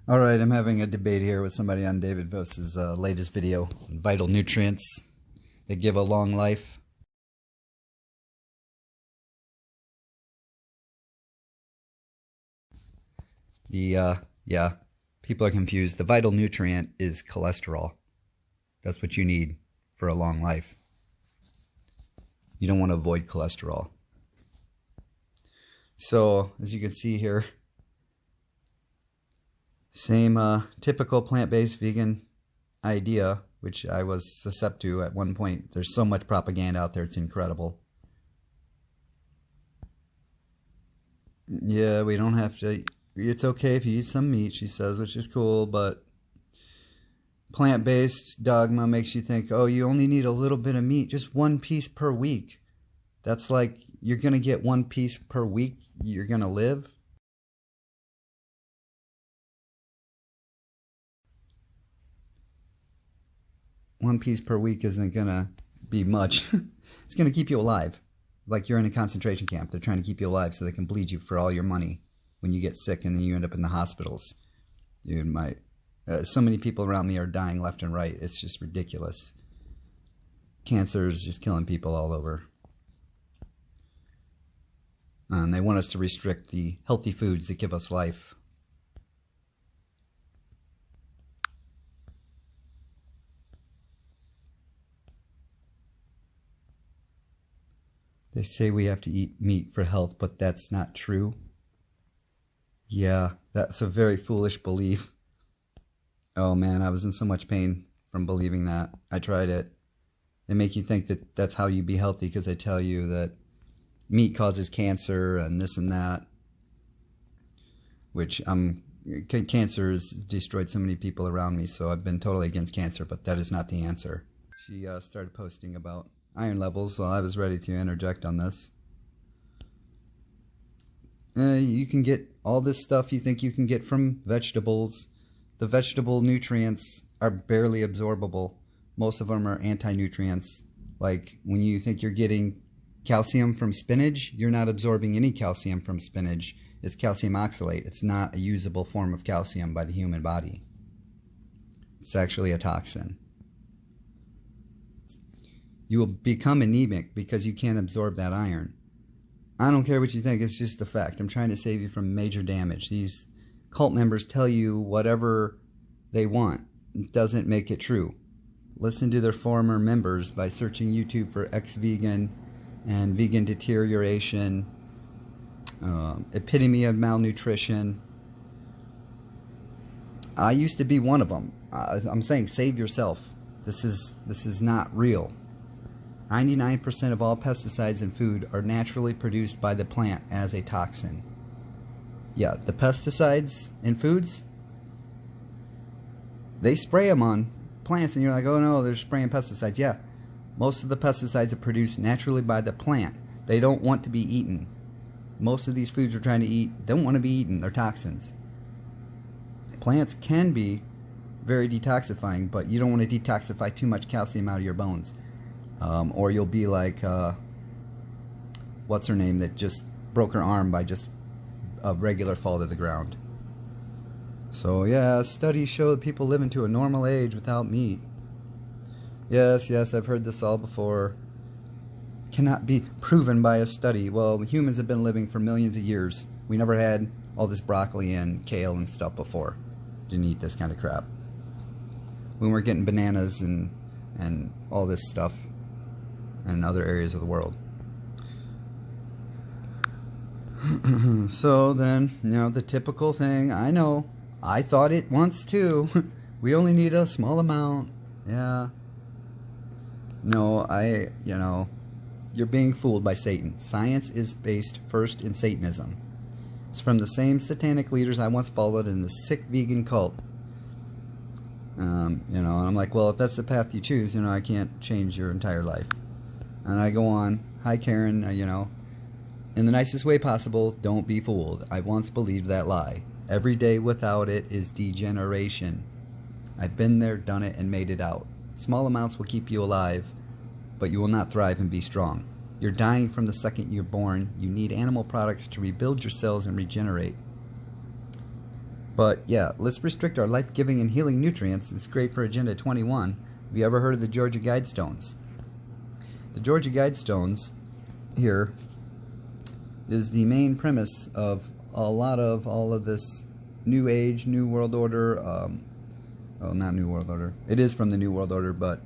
Alright, I'm having a debate here with somebody on David Vose's latest video, Vital Nutrients that give a long life. People are confused. The vital nutrient is cholesterol. That's what you need for a long life. You don't want to avoid cholesterol. So, as you can see here, same typical plant-based vegan idea, which I was susceptible to at one point. There's so much propaganda out there, it's incredible. Yeah, we don't have to, it's okay if you eat some meat, she says, which is cool, but plant-based dogma makes you think, oh, you only need a little bit of meat, just one piece per week. That's like, you're going to get one piece per week, you're going to live. One piece per week isn't going to be much. It's going to keep you alive. Like you're in a concentration camp. They're trying to keep you alive so they can bleed you for all your money when you get sick and then you end up in the hospitals. So many people around me are dying left and right. It's just ridiculous. Cancer is just killing people all over. And they want us to restrict the healthy foods that give us life. They say we have to eat meat for health, but that's not true. Yeah, that's a very foolish belief. Oh man, I was in so much pain from believing that. I tried it. They make you think that that's how you be healthy because they tell you that meat causes cancer and this and that. Which, cancer has destroyed so many people around me, so I've been totally against cancer, but that is not the answer. She started posting about iron levels, so I was ready to interject on this. You can get all this stuff you think you can get from vegetables. The vegetable nutrients are barely absorbable. Most of them are anti-nutrients. Like when you think you're getting calcium from spinach, you're not absorbing any calcium from spinach. It's calcium oxalate. It's not a usable form of calcium by the human body. It's actually a toxin. You will become anemic because you can't absorb that iron. I don't care what you think, it's just the fact. I'm trying to save you from major damage. These cult members tell you whatever they want. It doesn't make it true. Listen to their former members by searching YouTube for ex-vegan and vegan deterioration, epitome of malnutrition. I used to be one of them. I'm saying save yourself. This is not real. 99% of all pesticides in food are naturally produced by the plant as a toxin. Yeah, the pesticides in foods, they spray them on plants and you're like, oh no, they're spraying pesticides. Yeah, most of the pesticides are produced naturally by the plant. They don't want to be eaten. Most of these foods we're trying to eat don't want to be eaten. They're toxins. Plants can be very detoxifying, but you don't want to detoxify too much calcium out of your bones. Or you'll be like, what's her name that just broke her arm by just a regular fall to the ground. So yeah, studies show that people living to a normal age without meat. Yes, I've heard this all before. Cannot be proven by a study. Well, humans have been living for millions of years. We never had all this broccoli and kale and stuff before. Didn't eat this kind of crap. We weren't getting bananas and all this stuff in other areas of the world. So then, you know, the typical thing, I know, I thought it once too. We only need a small amount. Yeah. No, you're being fooled by Satan. Science is based first in Satanism. It's from the same satanic leaders I once followed in the sick vegan cult. And I'm like, well, if that's the path you choose, I can't change your entire life. And I go on, hi Karen, in the nicest way possible, don't be fooled. I once believed that lie. Every day without it is degeneration. I've been there, done it, and made it out. Small amounts will keep you alive, but you will not thrive and be strong. You're dying from the second you're born. You need animal products to rebuild your cells and regenerate. But yeah, let's restrict our life-giving and healing nutrients. It's great for Agenda 21. Have you ever heard of the Georgia Guidestones? The Georgia Guidestones here is the main premise of all of this New Age, New World Order. Well, not New World Order. It is from the New World Order, but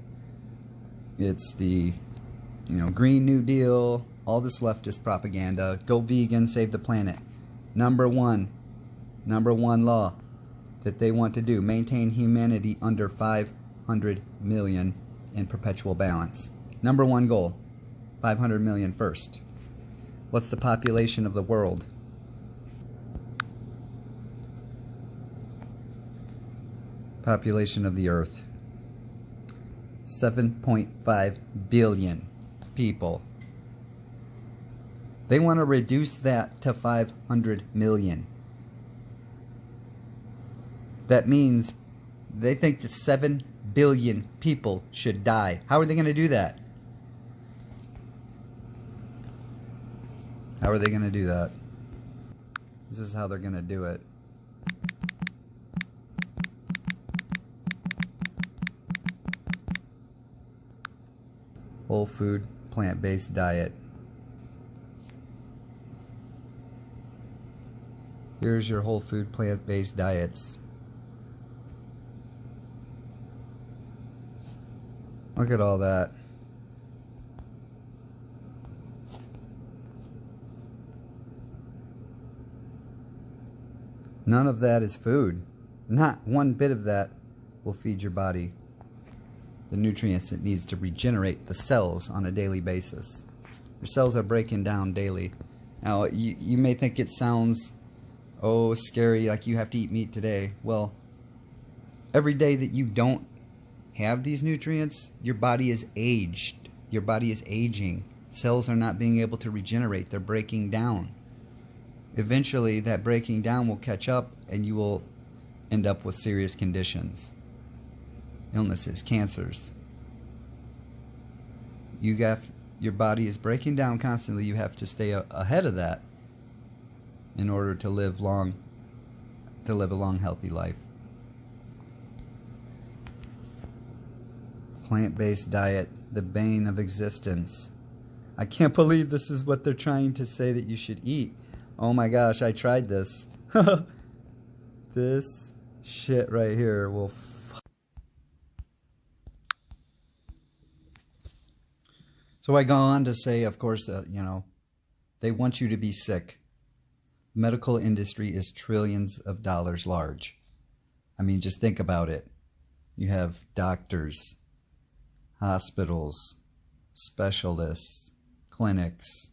it's the, Green New Deal, all this leftist propaganda. Go vegan, save the planet. Number one law that they want to do: maintain humanity under 500 million in perpetual balance. Number one goal, 500 million first. What's the population of the world? Population of the earth, 7.5 billion people. They want to reduce that to 500 million. That means they think that 7 billion people should die. How are they going to do that? How are they going to do that? This is how they're going to do it. Whole food, plant-based diet. Here's your whole food, plant-based diets. Look at all that. None of that is food. Not one bit of that will feed your body the nutrients it needs to regenerate the cells on a daily basis. Your cells are breaking down daily. Now, you may think it sounds, scary, like you have to eat meat today. Well, every day that you don't have these nutrients, your body is aged. Your body is aging. Cells are not being able to regenerate. They're breaking down. Eventually, that breaking down will catch up and you will end up with serious conditions. Illnesses, cancers. Your body is breaking down constantly. You have to stay ahead of that in order to live a long, healthy life. Plant-based diet, the bane of existence. I can't believe this is what they're trying to say that you should eat. Oh my gosh, I tried this. This shit right here will So I go on to say, of course, they want you to be sick. The medical industry is trillions of dollars large. I mean, just think about it. You have doctors, hospitals, specialists, clinics,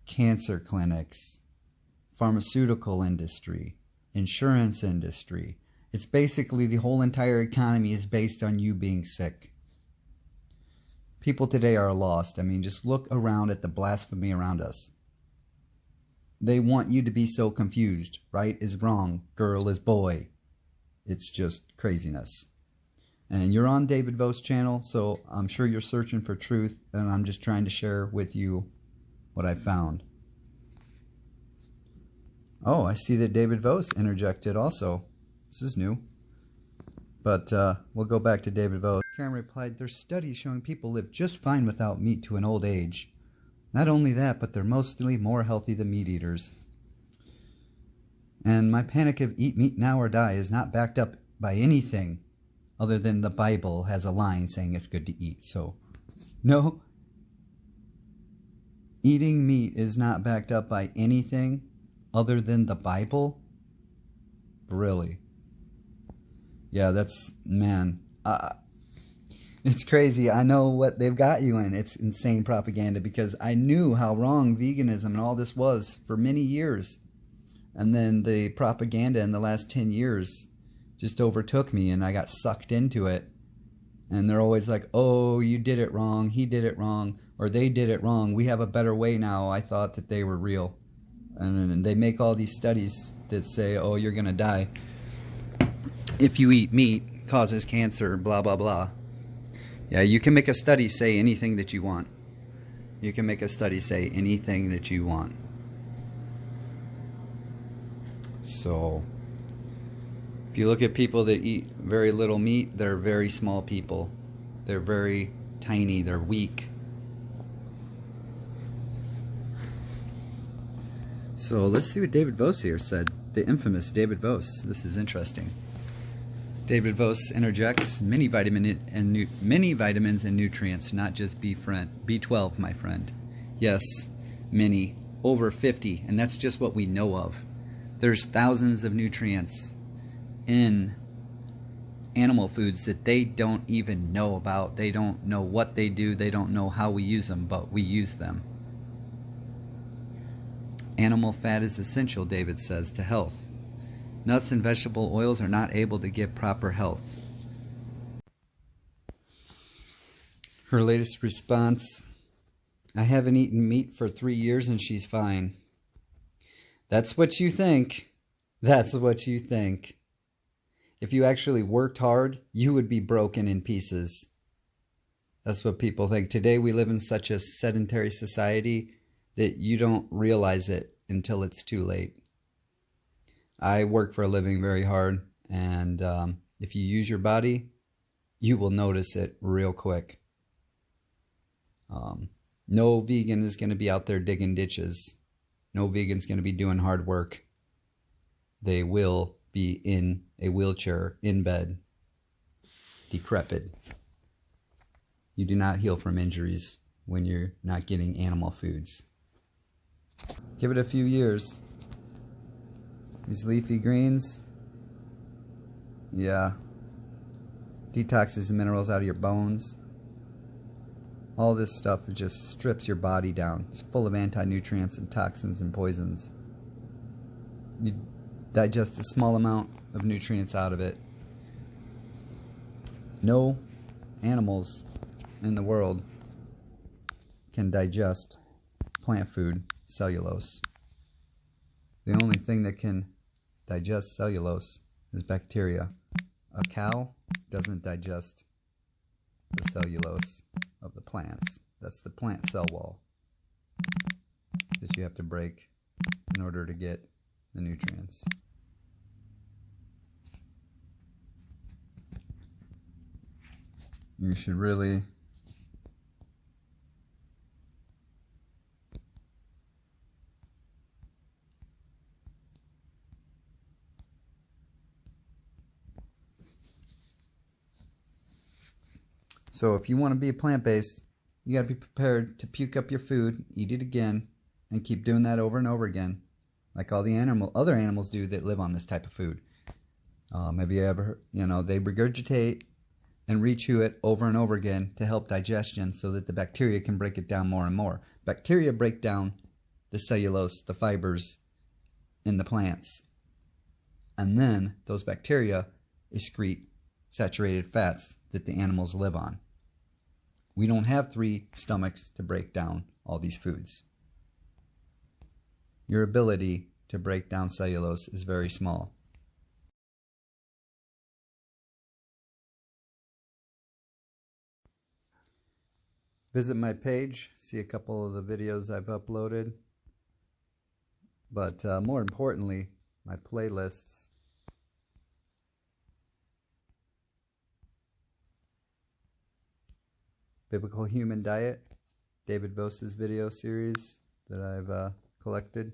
cancer clinics, pharmaceutical industry, insurance industry. It's basically the whole entire economy is based on you being sick. People today are lost. I mean, just look around at the blasphemy around us. They want you to be so confused. Right is wrong. Girl is boy. It's just craziness. And you're on David Vose channel, so I'm sure you're searching for truth, and I'm just trying to share with you what I found. Oh, I see that David Vose interjected also. This is new. But we'll go back to David Vose. Karen replied, "There's studies showing people live just fine without meat to an old age. Not only that, but they're mostly more healthy than meat eaters. And my panic of eat meat now or die is not backed up by anything other than the Bible has a line saying it's good to eat. So, no. Eating meat is not backed up by anything other than the Bible? Really? Yeah, that's, man, it's crazy. I know what they've got you in. It's insane propaganda because I knew how wrong veganism and all this was for many years. And then the propaganda in the last 10 years just overtook me and I got sucked into it. And they're always like, oh, you did it wrong, he did it wrong, or they did it wrong. We have a better way now. I thought that they were real. And then they make all these studies that say, oh, you're going to die if you eat meat, causes cancer, blah, blah, blah. Yeah, you can make a study say anything that you want. You can make a study say anything that you want. So So if you look at people that eat very little meat, they're very small people. They're very tiny, they're weak. So let's see what David Vose here said. The infamous David Vose. This is interesting. David Vose interjects many vitamins and nutrients, not just B12, my friend. Yes, many, over 50, and that's just what we know of. There's thousands of nutrients in animal foods that they don't even know about. They don't know what they do. They don't know how we use them, but we use them. Animal fat is essential, David says, to health. Nuts and vegetable oils are not able to give proper health. Her latest response: I haven't eaten meat for 3 years and she's fine. That's what you think. That's what you think. If you actually worked hard, you would be broken in pieces. That's what people think. Today we live in such a sedentary society that you don't realize it until it's too late. I work for a living very hard, and if you use your body, you will notice it real quick. No vegan is going to be out there digging ditches. No vegan is going to be doing hard work. They will be in a wheelchair, in bed, decrepit. You do not heal from injuries when you're not getting animal foods. Give it a few years. These leafy greens, yeah, detoxes the minerals out of your bones. All this stuff just strips your body down. It's full of anti-nutrients and toxins and poisons. You digest a small amount of nutrients out of it. No animals in the world can digest plant food, cellulose. The only thing that can digest cellulose is bacteria. A cow doesn't digest the cellulose of the plants. That's the plant cell wall that you have to break in order to get the nutrients. You should really So if you want to be plant-based, you got to be prepared to puke up your food, eat it again, and keep doing that over and over again, like all the other animals do that live on this type of food. Have you ever, they regurgitate and rechew it over and over again to help digestion so that the bacteria can break it down more and more. Bacteria break down the cellulose, the fibers in the plants. And then those bacteria excrete saturated fats that the animals live on. We don't have 3 stomachs to break down all these foods. Your ability to break down cellulose is very small. Visit my page, see a couple of the videos I've uploaded, but more importantly, my playlists. Biblical Human Diet, David Vose's video series that I've collected.